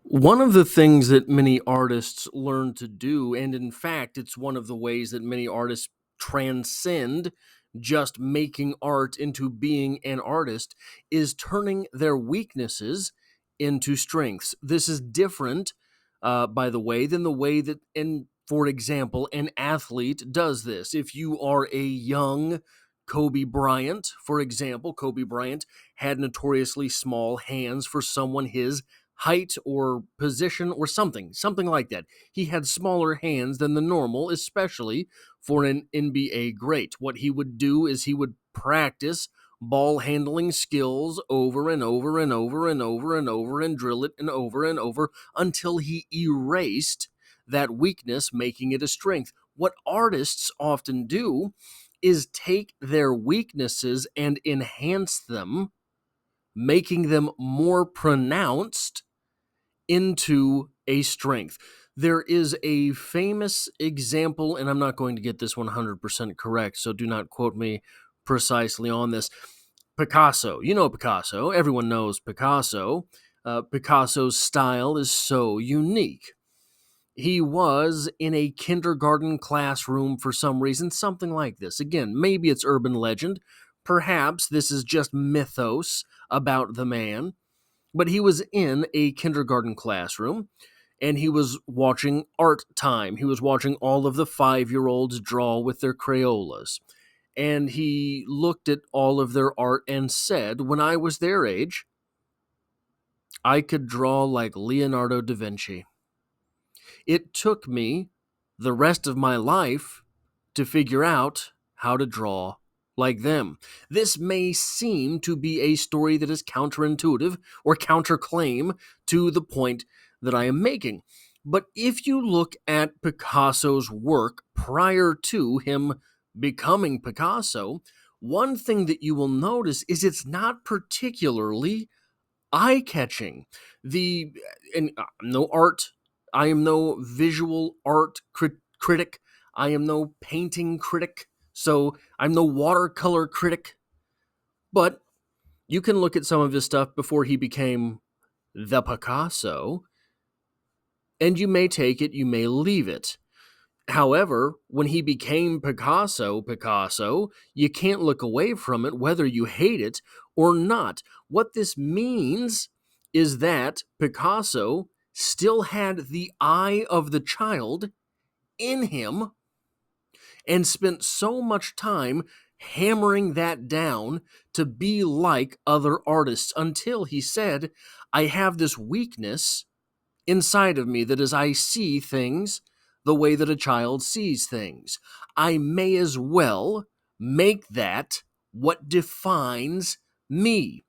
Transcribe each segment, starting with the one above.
One of the things that many artists learn to do, and in fact, it's one of the ways that many artists transcend just making art into being an artist, is turning their weaknesses into strengths. This is different, by the way, than the way that, for example, an athlete does this. If you are a young Kobe Bryant, for example, Kobe Bryant had notoriously small hands for someone his height or position or something like that. He had smaller hands than the normal, especially for an NBA great. What he would do is he would practice ball handling skills over and over and over and over and over and drill it and over until he erased that weakness, making it a strength. What artists often do is take their weaknesses and enhance them, making them more pronounced into a strength. There is a famous example, and I'm not going to get this 100% correct, so do not quote me precisely on this. Picasso. You know Picasso. Everyone knows Picasso. Picasso's style is so unique. He was in a kindergarten classroom for some reason, something like this. Again, maybe it's urban legend. Perhaps this is just mythos about the man, but he was in a kindergarten classroom and he was watching art time. He was watching all of the 5-year-olds draw with their Crayolas. And he looked at all of their art and said, when I was their age, I could draw like Leonardo da Vinci. It took me the rest of my life to figure out how to draw like them. This may seem to be a story that is counterintuitive or counterclaim to the point that I am making. But if you look at Picasso's work prior to him becoming Picasso, one thing that you will notice is it's not particularly eye-catching. The and no art. I am no visual art critic. I am no painting critic. So I'm no watercolor critic. But you can look at some of his stuff before he became the Picasso, and you may take it, you may leave it. However, when he became Picasso, you can't look away from it whether you hate it or not. What this means is that Picasso still had the eye of the child in him and spent so much time hammering that down to be like other artists until he said, I have this weakness inside of me that as I see things the way that a child sees things, I may as well make that what defines me.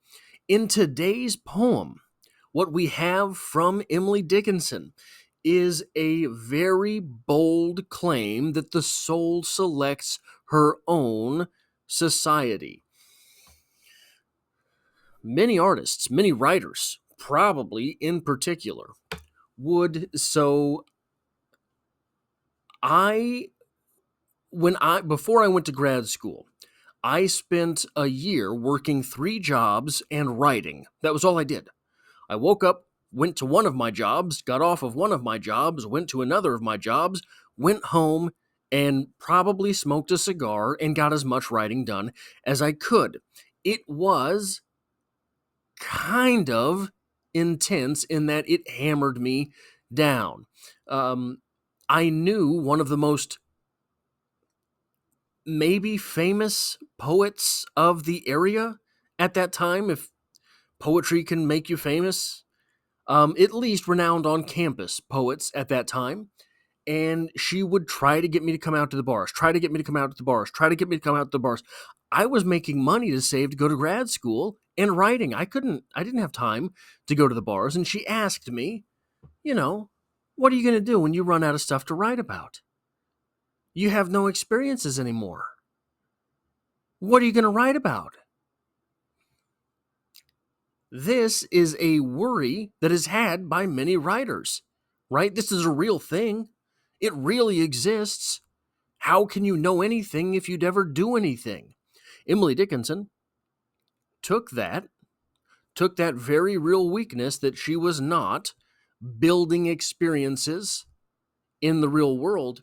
In today's poem, what we have from Emily Dickinson is a very bold claim that the soul selects her own society. Many artists, many writers, probably in particular, would so I when I before I went to grad school, I spent a year working 3 jobs and writing. That was all I did. I woke up, went to one of my jobs, got off of one of my jobs, went to another of my jobs, went home, and probably smoked a cigar and got as much writing done as I could. It was kind of intense in that it hammered me down. Um, I knew one of the most maybe famous poets of the area at that time, if poetry can make you famous, at least renowned on campus poets at that time. And she would try to get me to come out to the bars, try to get me to come out to the bars, try to get me to come out to the bars. I was making money to save to go to grad school and writing. I didn't have time to go to the bars. And she asked me, you know, what are you going to do when you run out of stuff to write about? You have no experiences anymore. What are you going to write about? This is a worry that is had by many writers, right? This is a real thing. It really exists. How can you know anything if you'd ever do anything? Emily Dickinson took that very real weakness that she was not building experiences in the real world,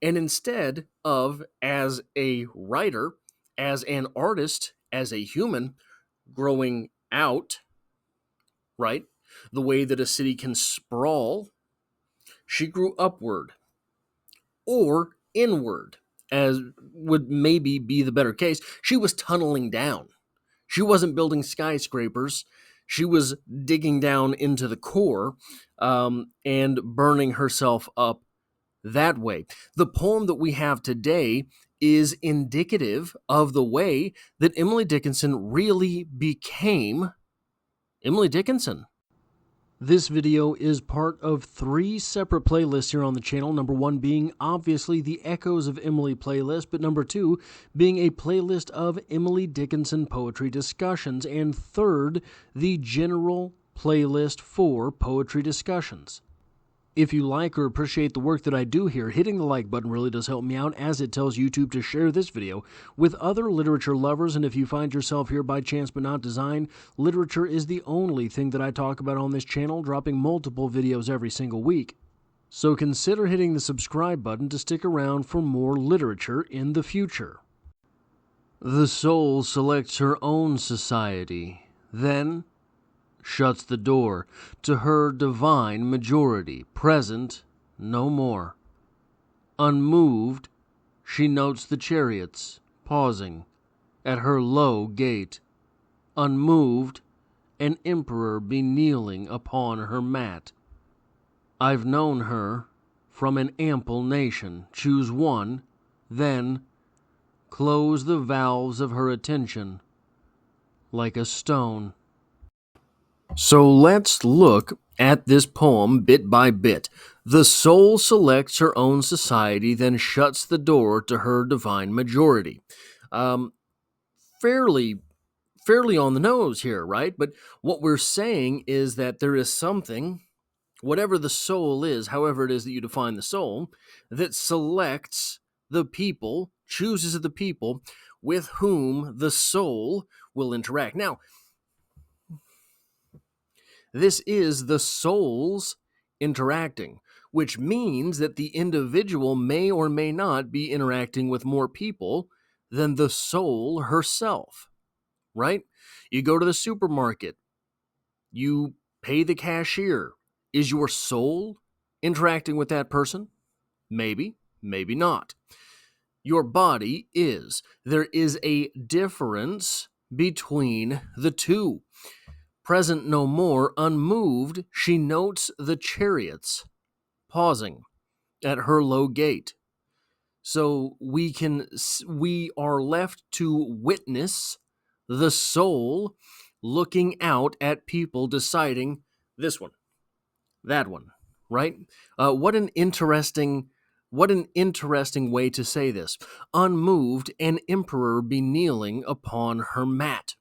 and instead of, as a writer, as an artist, as a human, growing out, right, the way that a city can sprawl, she grew upward or inward, as would maybe be the better case. She was tunneling down. She wasn't building skyscrapers. She was digging down into the core and burning herself up that way. The poem that we have today is indicative of the way that Emily Dickinson really became Emily Dickinson. This video is part of 3 separate playlists here on the channel. Number 1 being obviously the Echoes of Emily playlist, but number 2 being a playlist of Emily Dickinson poetry discussions, and third, the general playlist for poetry discussions. If you like or appreciate the work that I do here, hitting the like button really does help me out, as it tells YouTube to share this video with other literature lovers. And if you find yourself here by chance but not design, literature is the only thing that I talk about on this channel, dropping multiple videos every single week. So consider hitting the subscribe button to stick around for more literature in the future. The soul selects her own society, then shuts the door to her divine majority, present no more. Unmoved, she notes the chariots pausing at her low gate. Unmoved, an emperor be kneeling upon her mat. I've known her from an ample nation. Choose one, then close the valves of her attention like a stone. So let's look at this poem bit by bit. The soul selects her own society, then shuts the door to her divine majority. Fairly on the nose here, right? But what we're saying is that there is something, whatever the soul is, however it is that you define the soul, that selects the people, chooses the people with whom the soul will interact. Now, this is the souls interacting, which means that the individual may or may not be interacting with more people than the soul herself, right? You go to the supermarket, you pay the cashier. Is your soul interacting with that person? Maybe, maybe not. Your body is. There is a difference between the two. Present no more, unmoved, she notes the chariots pausing at her low gate. So we are left to witness the soul looking out at people, deciding this one, that one, right? What an interesting way to say this. Unmoved, an emperor be kneeling upon her mat.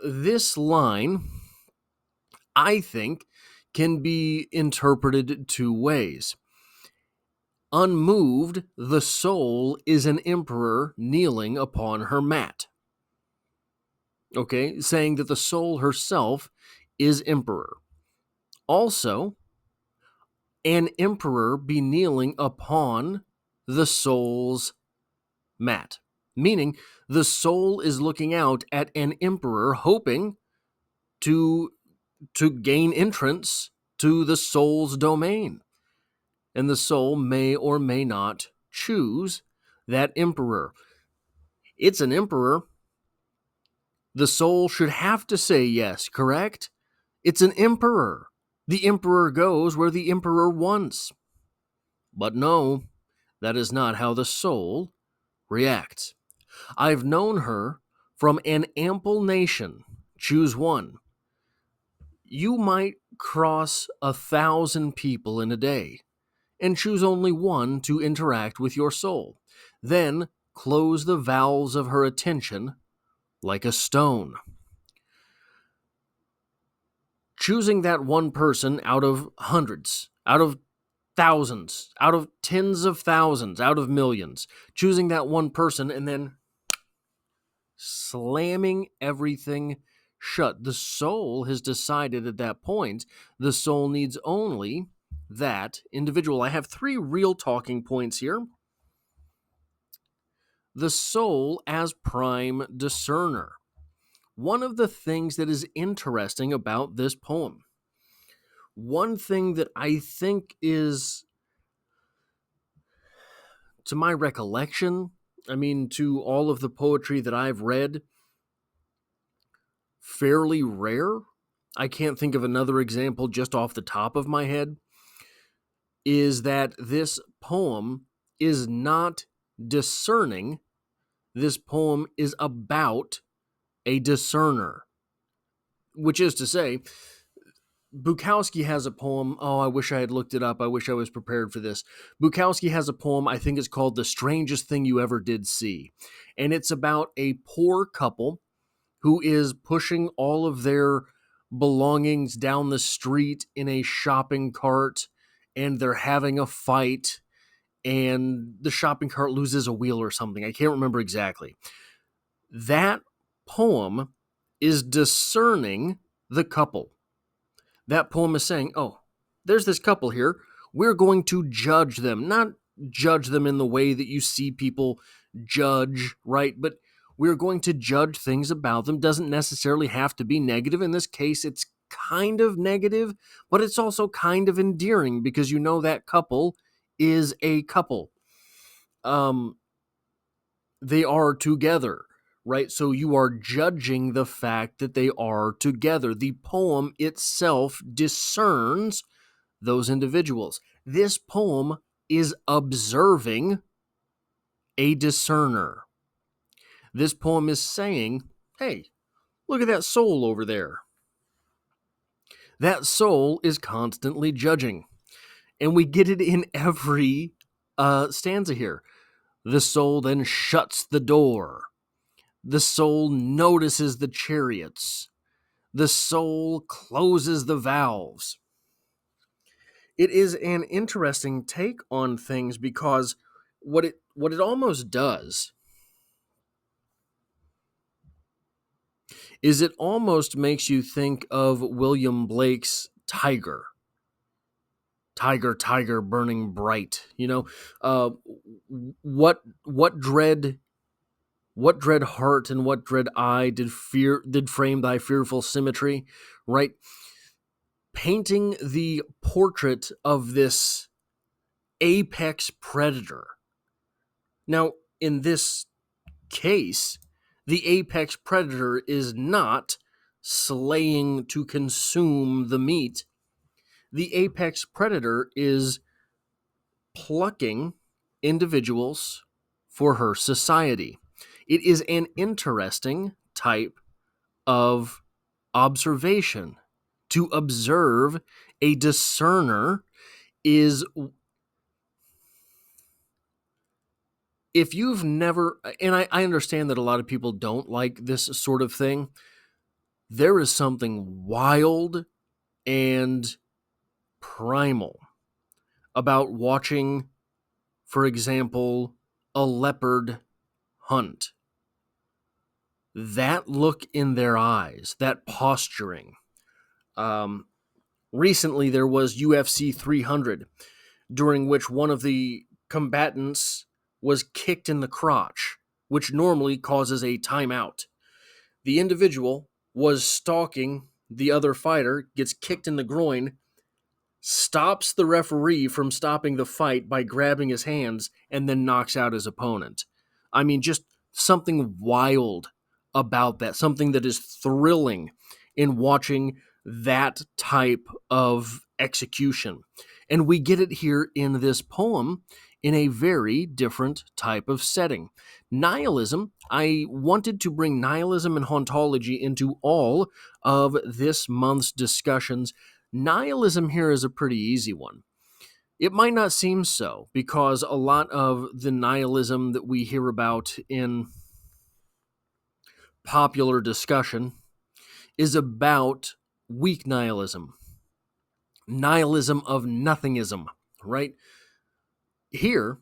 This line, I think, can be interpreted 2 ways. Unmoved, the soul is an emperor kneeling upon her mat. Okay, saying that the soul herself is emperor. Also, an emperor be kneeling upon the soul's mat, meaning the soul is looking out at an emperor, hoping to gain entrance to the soul's domain. And the soul may or may not choose that emperor. It's an emperor. The soul should have to say yes, correct? It's an emperor. The emperor goes where the emperor wants. But no, that is not how the soul reacts. I've known her from an ample nation. Choose one. You might cross 1,000 people in a day and choose only one to interact with your soul. Then close the valves of her attention like a stone. Choosing that one person out of hundreds, out of thousands, out of tens of thousands, out of millions. Choosing that one person and then slamming everything shut. The soul has decided at that point the soul needs only that individual. I have 3 real talking points here. The soul as prime discerner. One of the things that is interesting about this poem, one thing that I think is, to my recollection, to all of the poetry that I've read, fairly rare. I can't think of another example just off the top of my head, is that this poem is not discerning. This poem is about a discerner, which is to say, Bukowski has a poem. Oh, I wish I had looked it up. I wish I was prepared for this. Bukowski has a poem, I think it's called The Strangest Thing You Ever Did See. And it's about a poor couple who is pushing all of their belongings down the street in a shopping cart, and they're having a fight, and the shopping cart loses a wheel or something. I can't remember exactly. That poem is discerning the couple. That poem is saying, oh, there's this couple here. We're going to judge them. Not judge them in the way that you see people judge, right? But we're going to judge things about them. Doesn't necessarily have to be negative. In this case, it's kind of negative, but it's also kind of endearing because you know that couple is a couple. They are together, right? So you are judging the fact that they are together. The poem itself discerns those individuals. This poem is observing a discerner. This poem is saying, hey, look at that soul over there. That soul is constantly judging. And we get it in every stanza here. The soul then shuts the door. The soul notices the chariots. The soul closes the valves. It is an interesting take on things because what it almost does is it almost makes you think of William Blake's Tiger. Tiger, tiger, burning bright. What dread heart and what dread eye did frame thy fearful symmetry, right? Painting the portrait of this apex predator. Now, in this case, the apex predator is not slaying to consume the meat. The apex predator is plucking individuals for her society. It is an interesting type of observation. To observe a discerner is, if you've never, and I understand that a lot of people don't like this sort of thing, there is something wild and primal about watching, for example, a leopard hunt. That look in their eyes, that posturing. Recently, there was UFC 300, during which one of the combatants was kicked in the crotch, which normally causes a timeout. The individual was stalking the other fighter, gets kicked in the groin, stops the referee from stopping the fight by grabbing his hands, and then knocks out his opponent. Just something wild about that, something that is thrilling in watching that type of execution. And we get it here in this poem in a very different type of setting. Nihilism, I wanted to bring nihilism and hauntology into all of this month's discussions. Nihilism here is a pretty easy one. It might not seem so, because a lot of the nihilism that we hear about in popular discussion is about weak nihilism, nihilism of nothingism, right? Here,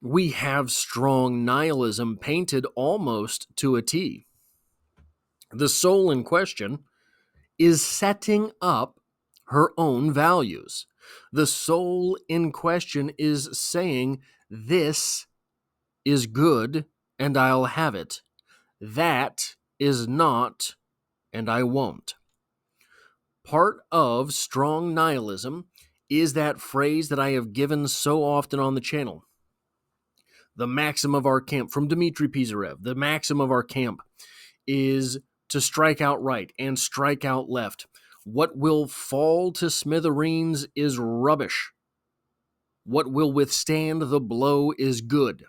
we have strong nihilism painted almost to a T. The soul in question is setting up her own values. The soul in question is saying, this is good and I'll have it. That is not and I won't. Part of strong nihilism is that phrase that I have given so often on the channel. The maxim of our camp, from Dmitry Pisarev, the maxim of our camp is to strike out right and strike out left. What will fall to smithereens is rubbish. What will withstand the blow is good.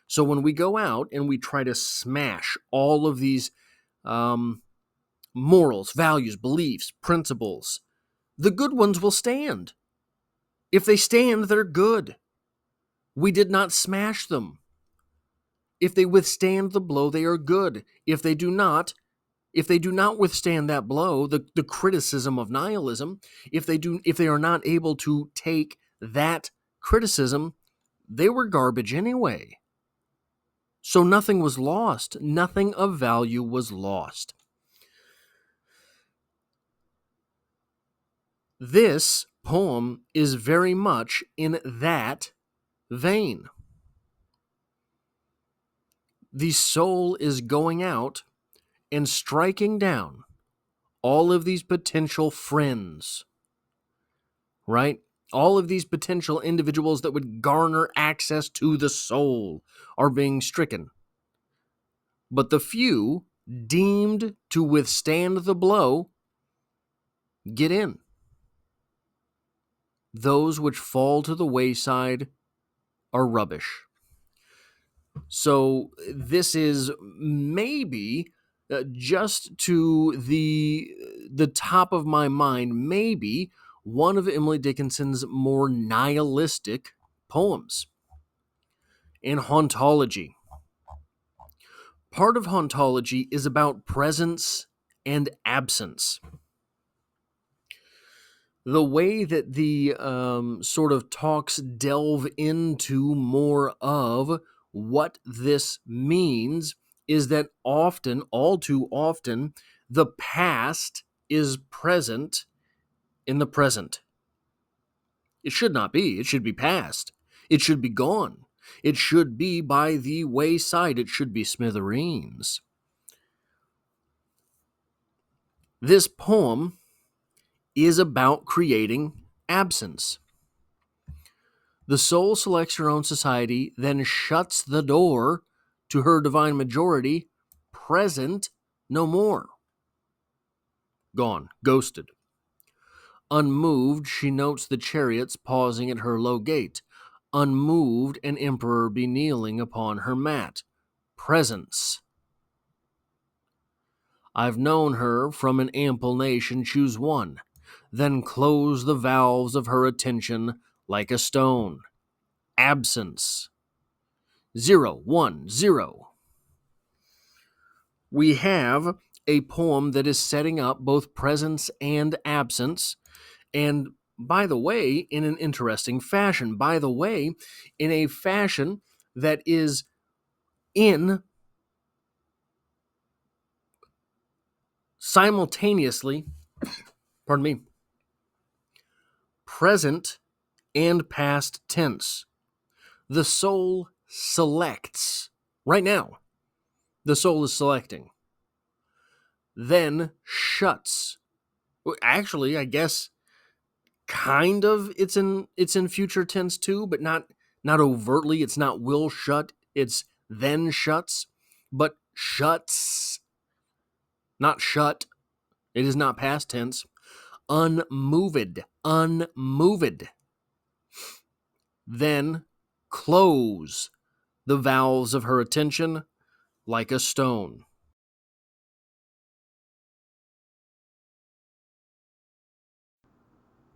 So when we go out and we try to smash all of these morals, values, beliefs, principles, the good ones will stand. If they stand, they're good. We did not smash them. If they withstand the blow, they are good. If they do not withstand that blow, the criticism of nihilism, if they are not able to take that criticism, they were garbage anyway. So nothing was lost. Nothing of value was lost. This poem is very much in that vein. The soul is going out and striking down all of these potential friends, right? All of these potential individuals that would garner access to the soul are being stricken. But the few deemed to withstand the blow get in. Those which fall to the wayside are rubbish. So this is maybe just to the top of my mind, maybe one of Emily Dickinson's more nihilistic poems. In Hauntology. Part of Hauntology is about presence and absence. The way that the sort of talks delve into more of what this means is that often, all too often, the past is present in the present. It should not be. It should be past. It should be gone. It should be by the wayside. It should be smithereens. This poem is about creating absence. The soul selects her own society, then shuts the door to her divine majority, present no more. Gone, ghosted. Unmoved, she notes the chariots pausing at her low gate. Unmoved, an emperor be kneeling upon her mat. Presence. I've known her from an ample nation choose one, then close the valves of her attention like a stone. Absence. 0, 1, 0. We have a poem that is setting up both presence and absence, and by the way, in an interesting fashion. By the way, in a fashion that is in simultaneously, pardon me, present and past tense. The soul selects. Right now, the soul is selecting. Then shuts. Actually, I guess kind of it's in future tense too, but not overtly. It's not will shut, it's then shuts, but shuts, not shut. It is not past tense. Unmoved. Then close the valves of her attention like a stone.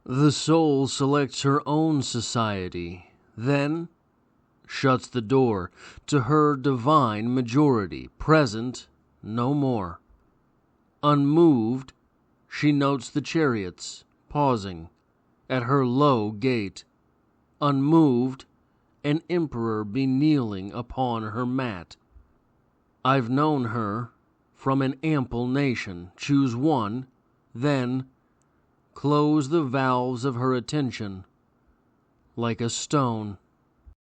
The soul selects her own society, then shuts the door to her divine majority, present no more. Unmoved, she notes the chariots pausing at her low gate. Unmoved, an emperor be kneeling upon her mat. I've known her from an ample nation. Choose one, then close the valves of her attention like a stone.